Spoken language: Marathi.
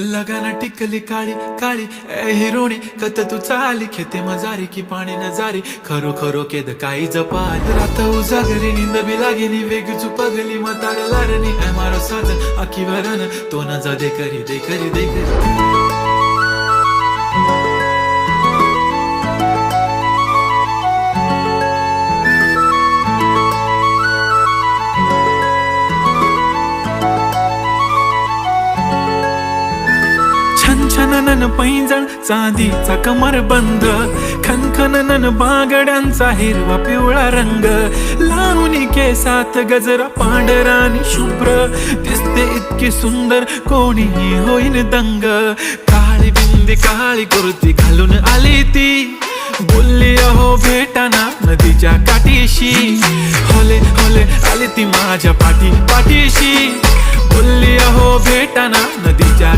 लगाना टिकली काळी काळी ए हिरोणी कत तू चाली खेते मजारी की पाणी नजारी खरो खरो केद काही जपाल रात उजागरी निंद बी लागेनी वेग चुपगली मतार लारणी ए मारो साथ आखी वरन तो न जा दे करी दे करी दे करी छनछनन पैंजण चांदीचा कमर बंद खनखनन बागड्यांचा हिरवा पिवळा रंग लावणी केसात गजरा पांढरा आणि शुभ्र दिसते इतकी सुंदर कोणीही होईन दंग काळी बिंदी काळी कुर्ती घालून आली ती बोलली अहो भेटाना नदीच्या काठीशी होले होले आली ती माझ्या पाठीशी बोलली अहो भेटाना नदीच्या